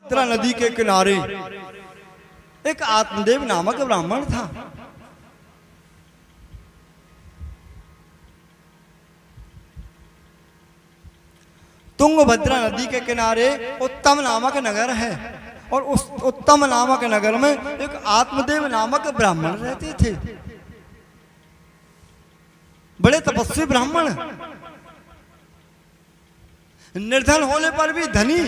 तुंगभद्रा नदी के किनारे एक आत्मदेव नामक ब्राह्मण था। तुंगभद्रा नदी के किनारे उत्तम नामक नगर है और उस उत्तम नामक नगर में एक आत्मदेव नामक ब्राह्मण रहते थे। बड़े तपस्वी ब्राह्मण, निर्धन होने पर भी धनी,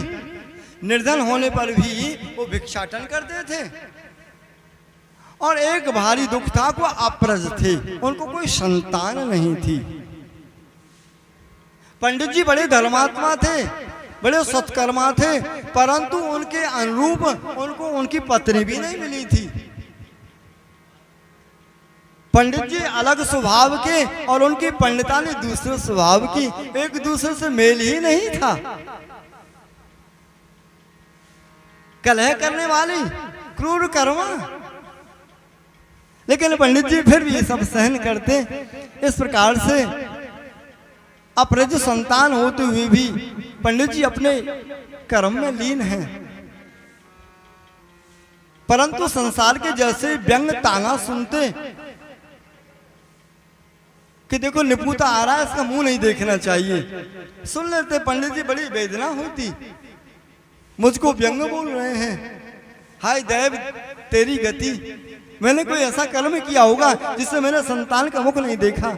निर्धन होने पर भी वो भिक्षाटन करते थे। और एक भारी दुख था, वो अप्रज थे, उनको कोई संतान नहीं थी। पंडित जी बड़े धर्मात्मा थे, बड़े सत्कर्मा थे, परंतु उनके अनुरूप उनको उनकी पत्नी भी नहीं मिली थी। पंडित जी अलग स्वभाव के और उनकी पंडितानी दूसरे स्वभाव की, एक दूसरे से मेल ही नहीं था। कलह करने वाली, क्रूर कर्मा। लेकिन पंडित जी फिर भी सब सहन करते। इस प्रकार से अप्रज संतान होते हुए भी पंडित जी अपने कर्म में लीन हैं। परंतु संसार के जैसे व्यंग ताना सुनते कि देखो निपुता आ रहा है, इसका मुंह नहीं देखना चाहिए, सुन लेते। पंडित जी बड़ी वेदना होती, मुझको व्यंग बोल रहे हैं, हाय देव तेरी गति, मैंने कोई ऐसा कर्म किया होगा जिससे मैंने संतान का मुख नहीं देखा।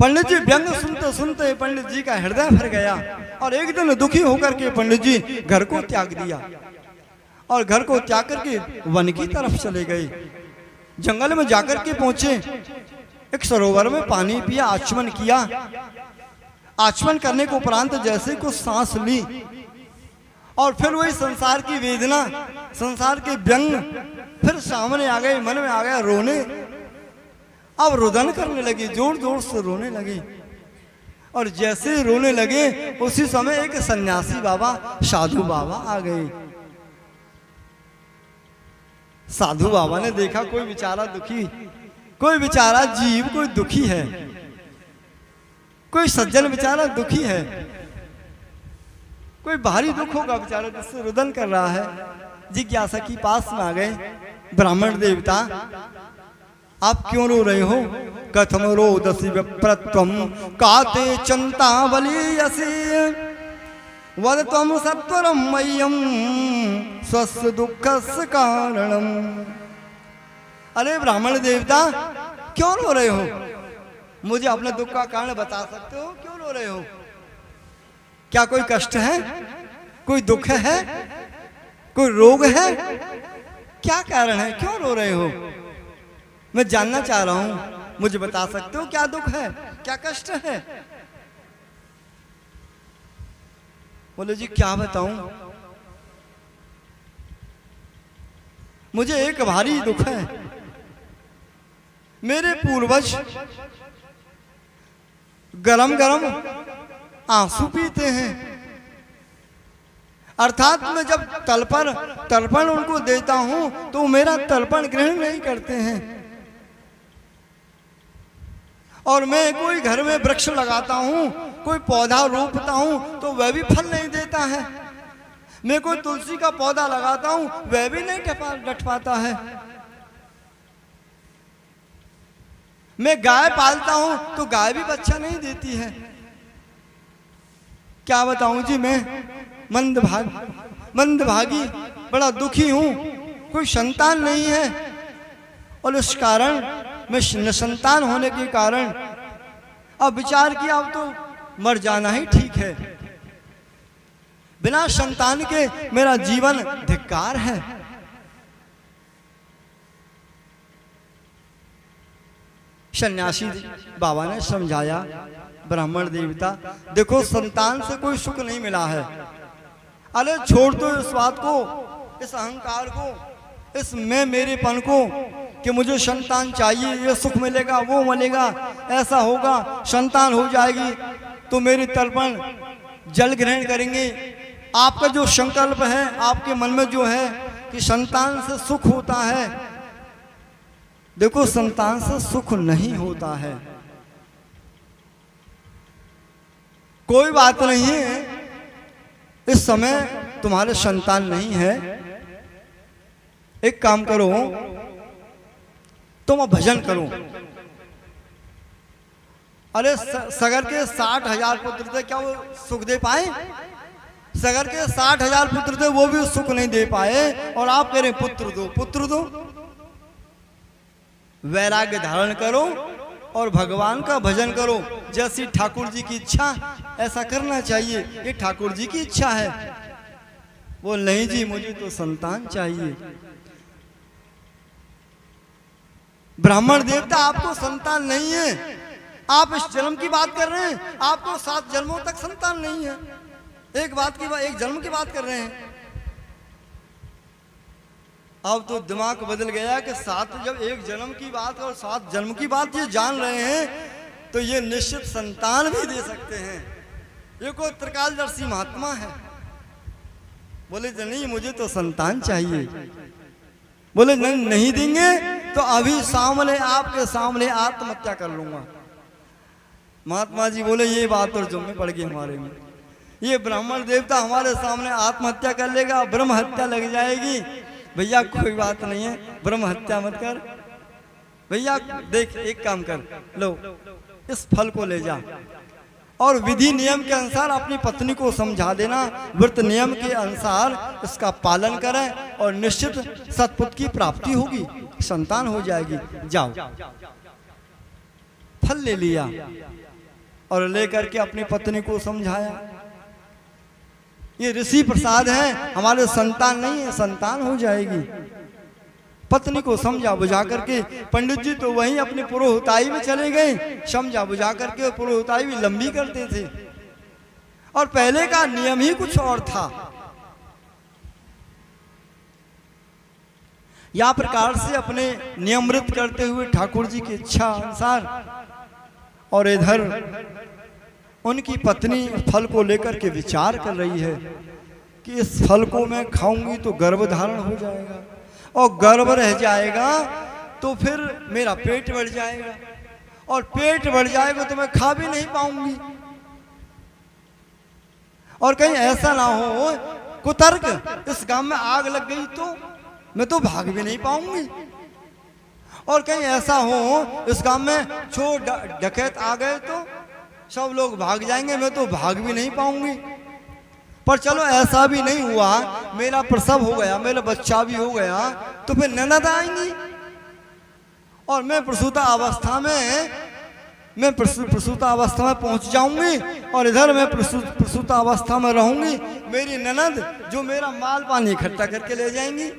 पंडित जी व्यंग सुनते सुनते पंडित जी का हृदय भर गया और एक दिन दुखी होकर के पंडित जी घर को त्याग दिया और घर को त्याग करके वन की तरफ चले गए। जंगल में जाकर के पहुंचे, एक सरोवर में पानी पिया, आचमन किया। आचमन करने के उपरांत जैसे कुछ सांस ली और फिर वही संसार की वेदना, संसार के व्यंग फिर सामने आ गए, मन में आ गया रोने। अब रुदन करने लगी, जोर जोर से रोने लगी। और जैसे रोने लगे उसी समय एक सन्यासी बाबा, साधु बाबा आ गए। साधु बाबा ने देखा कोई बेचारा दुखी, कोई बेचारा जीव कोई दुखी है, कोई सज्जन बेचारा दुखी है, कोई भारी दुख होगा बेचारा जिससे रुदन कर रहा है। जिज्ञासा की पास में आ गए। ब्राह्मण देवता आप क्यों रो रहे हो? कथम रोदसी विप्रत्वम काते चंता बलियसी वद त्वम सत्वरम मह्यम स्वस्य दुःखस्य कारणम। अरे ब्राह्मण देवता क्यों रो रहे हो? मुझे अपने दुख का कारण बता सकते हो? क्यों रो रहे हो? क्या कोई कष्ट है, कोई दुख है, कोई रोग है? क्या कारण है, क्यों रो रहे हो? मैं जानना चाह रहा हूं, मुझे बता सकते हो क्या दुख है, क्या कष्ट है? बोले जी क्या बताऊं, मुझे एक भारी दुख है। मेरे पूर्वज गरम गरम आंसू पीते हैं, अर्थात मैं जब तर्पण उनको देता हूं तो मेरा तर्पण ग्रहण नहीं करते हैं। और मैं कोई घर में वृक्ष लगाता हूं, कोई पौधा रोपता हूं तो वह भी फल नहीं देता है। मैं कोई तुलसी का पौधा लगाता हूं वह भी नहीं डट पाता है। मैं गाय पालता हूं तो गाय भी बच्चा नहीं देती है। क्या बताऊं जी, मैं मंदभागी बड़ा दुखी हूं, कोई संतान नहीं है। और इस कारण मैं निसंतान होने के कारण अब विचार किया अब तो मर जाना ही ठीक है। बिना संतान के मेरा जीवन धिक्कार है। सन्यासी बाबा ने समझाया, ब्राह्मण देवता देखो संतान से कोई सुख नहीं मिला है। अरे छोड़ दो इस बात को, इस अहंकार को, इस मैं मेरेपन को कि मुझे संतान चाहिए, ये सुख मिलेगा, वो मिलेगा, ऐसा होगा, संतान हो जाएगी तो मेरी तर्पण जल ग्रहण करेंगे। आपका जो संकल्प है, आपके मन में जो है कि संतान से सुख होता है, देखो संतान से सुख नहीं होता है। कोई बात नहीं है, इस समय तुम्हारे संतान नहीं है, एक काम करो, तुम भजन करो। अरे सगर के 60,000 पुत्र थे, क्या वो सुख दे पाए? सगर के 60,000 पुत्र थे, वो भी सुख नहीं दे पाए, और आप कह रहे पुत्र दो, पुत्र दो। वैराग्य धारण करो और भगवान का भजन करो, जैसी ठाकुर जी की इच्छा ऐसा करना चाहिए। ये ठाकुर जी की इच्छा है। वो नहीं जी, मुझे तो संतान चाहिए। ब्राह्मण देवता, आपको संतान नहीं है, आप इस जन्म की बात कर रहे हैं, आपको 7 जन्मों तक संतान नहीं है। एक जन्म की बात कर रहे हैं। अब तो दिमाग बदल गया कि 7 जब एक जन्म की बात और 7 जन्म की बात ये जान रहे हैं, तो ये निश्चित संतान भी दे सकते हैं। ये कोई त्रिकालदर्शी महात्मा है। बोले नहीं, मुझे तो संतान चाहिए। बोले नहीं देंगे तो अभी सामने, आपके सामने आत्महत्या कर लूंगा। महात्मा जी बोले ये बात और जुम्मे पड़ गई हमारे में। ये ब्राह्मण देवता हमारे सामने आत्महत्या कर लेगा, ब्रह्म हत्या लग जाएगी। भैया कोई बात नहीं है, ब्रह्म हत्या मत कर। भैया देख, एक काम कर, लो इस फल को ले जा और विधि नियम के अनुसार अपनी पत्नी को समझा देना, व्रत नियम के अनुसार इसका पालन करें और निश्चित सत्पुत्र की प्राप्ति होगी, संतान हो जाएगी। जाओ। फल ले लिया और लेकर के अपनी पत्नी को समझाया। ये ऋषि प्रसाद है, हमारे संतान नहीं है, संतान हो जाएगी। पत्नी को समझा बुझा करके पंडित जी तो वहीं अपनी पुरोहिताई में चले गए, समझा बुझा करके पुरोहिताई भी लंबी करते थे, और पहले का नियम ही कुछ और था। या प्रकार से अपने नियमृत करते हुए ठाकुर जी की इच्छा अनुसार, और इधर उनकी पत्नी फल को लेकर के विचार कर रही है कि इस फल को मैं खाऊंगी तो गर्भ धारण हो जाएगा, और गर्भ रह जाएगा तो फिर मेरा पेट बढ़ जाएगा, और पेट बढ़ जाएगा तो मैं खा भी नहीं पाऊंगी, और कहीं ऐसा ना हो कुतर्क इस गांव में आग लग गई तो मैं तो भाग भी नहीं पाऊंगी, और कहीं ऐसा हो इस गांव में चोर डकैत आ गए तो सब लोग भाग जाएंगे, मैं तो भाग भी नहीं पाऊंगी। पर चलो ऐसा भी नहीं हुआ, मेरा प्रसव हो गया, मेरा बच्चा भी हो गया, तो फिर ननद आएंगी और मैं प्रसूता अवस्था में पहुंच जाऊंगी, और इधर मैं प्रसूता अवस्था में रहूंगी। मेरी ननद जो मेरा माल पानी इकट्ठा करके ले जाएंगी।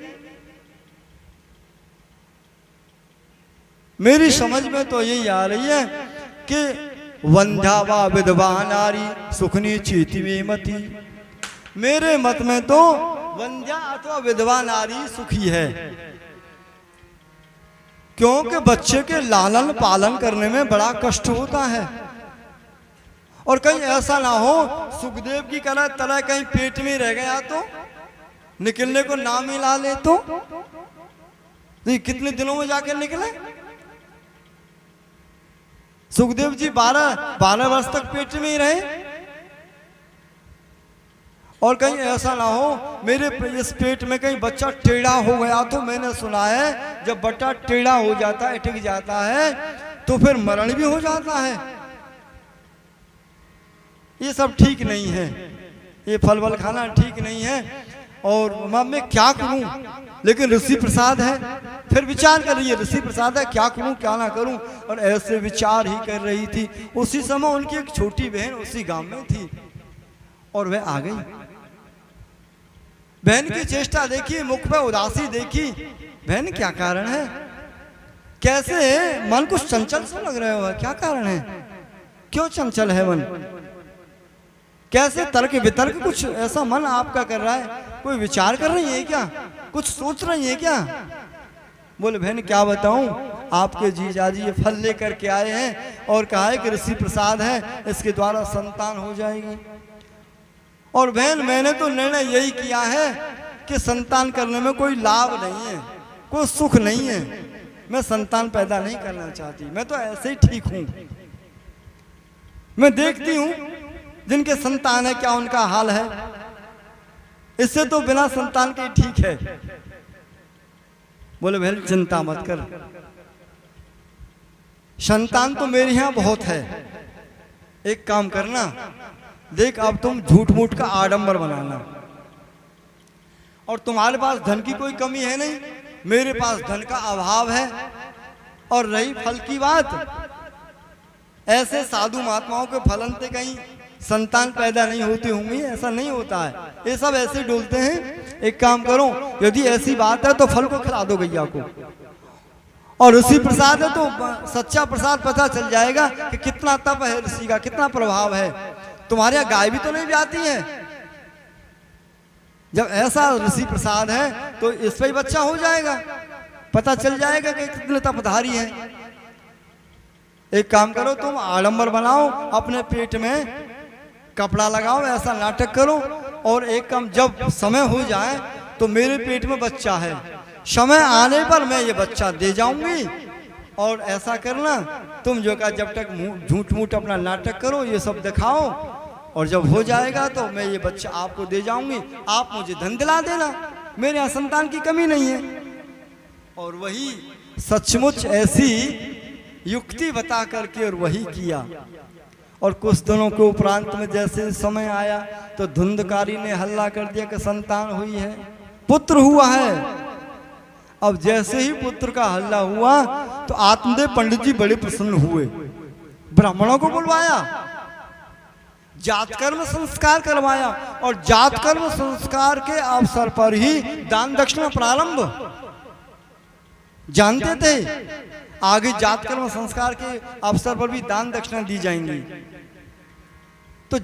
मेरी समझ में तो यही आ रही है कि वंध्या वा विधवा नारी सुखनी चीति में मती। मेरे मत में तो वंध्या अथवा विधवा नारी सुखी है, क्योंकि बच्चे के लालन पालन करने में बड़ा कष्ट होता है। और कहीं ऐसा ना हो सुखदेव की तरह कहीं पेट में रह गया तो निकलने को ना मिला ले तो कितने दिनों में जाकर निकले? सुखदेव जी 12 वर्ष तक पेट में ही रहे। और कहीं ऐसा ना हो मेरे इस पेट में कहीं बच्चा टेढ़ा हो गया तो मैंने सुना है जब बच्चा टेढ़ा हो जाता है, टिक जाता है, तो फिर मरण भी हो जाता है। ये सब ठीक नहीं है, ये फल वल खाना ठीक नहीं है। और मैं क्या करूं, लेकिन ऋषि प्रसाद है, फिर विचार कर रही है, ऋषि प्रसाद है, क्या करूं क्या ना करूं। और ऐसे विचार ही कर रही थी। उसी समय उनकी एक छोटी बहन उसी गांव में थी और वह आ गई। बहन की चेष्टा देखी, मुख पे उदासी देखी। बहन क्या कारण है, कैसे मन कुछ चंचल सा लग रहा है, क्या कारण है, क्यों चंचल है मन, कैसे तर्क वितर्क कुछ ऐसा मन आपका कर रहा है, कोई विचार कर रही है क्या, कुछ सोच रही है क्या? बोले बहन क्या बताऊं, आपके जीजाजी ये फल लेकर के आए हैं और कहा है कि ऋषि प्रसाद है, इसके द्वारा संतान हो जाएगी। और बहन मैंने तो निर्णय यही किया है कि संतान करने में कोई लाभ नहीं है, कोई सुख नहीं है, मैं संतान पैदा नहीं करना चाहती, मैं तो ऐसे ही ठीक हूं। मैं देखती हूं जिनके संतान है क्या उनका हाल है? इससे तो बिना संतान के ठीक है। बोले भाई चिंता मत कर, संतान तो मेरे यहां बहुत है। एक काम करना, देख अब तुम झूठ मूठ का आडंबर बनाना, और तुम्हारे पास धन की कोई कमी है नहीं, मेरे पास धन का अभाव है। और रही फल की बात, ऐसे साधु महात्माओं के फलन से कहीं संतान पैदा नहीं होती होंगी, ऐसा नहीं होता है। ये सब ऐसे डोलते हैं। एक काम करो, यदि ऐसी बात है तो फल को खिला दो गैया को, और ऋषि प्रसाद है तो सच्चा प्रसाद पता चल जाएगा कि कितना तप है ऋषि का, कितना प्रभाव है। तुम्हारे यहाँ गाय भी तो नहीं ब्याती है। जब ऐसा ऋषि प्रसाद है तो इस पर ही बच्चा हो जाएगा, पता चल जाएगा कि कितने तपधारी है। एक काम करो, तुम आडंबर बनाओ, अपने पेट में कपड़ा लगाओ, ऐसा नाटक करो, और एक काम जब समय हो जाए तो मेरे पेट में बच्चा है, समय आने पर मैं ये बच्चा दे जाऊंगी। और ऐसा करना तुम जो का जब तक झूठ मूठ अपना नाटक करो, ये सब दिखाओ, और जब हो जाएगा तो मैं ये बच्चा आपको दे जाऊंगी, आप मुझे धन दिला देना, मेरे यहाँ संतान की कमी नहीं है। और वही सचमुच ऐसी युक्ति बता करके और वही किया। और कुछ दिनों के उपरांत में जैसे समय आया तो धुंधकारी ने हल्ला कर दिया कि संतान हुई है, पुत्र हुआ है। अब जैसे ही पुत्र का हल्ला हुआ तो आत्मदेव पंडित जी बड़े प्रसन्न हुए, ब्राह्मणों को बुलवाया, जातकर्म संस्कार करवाया, और जातकर्म संस्कार के अवसर पर ही दान दक्षिणा प्रारंभ। जानते थे आगे जातकर्म संस्कार के अवसर पर भी दान दक्षिणा दी जाएंगी। तो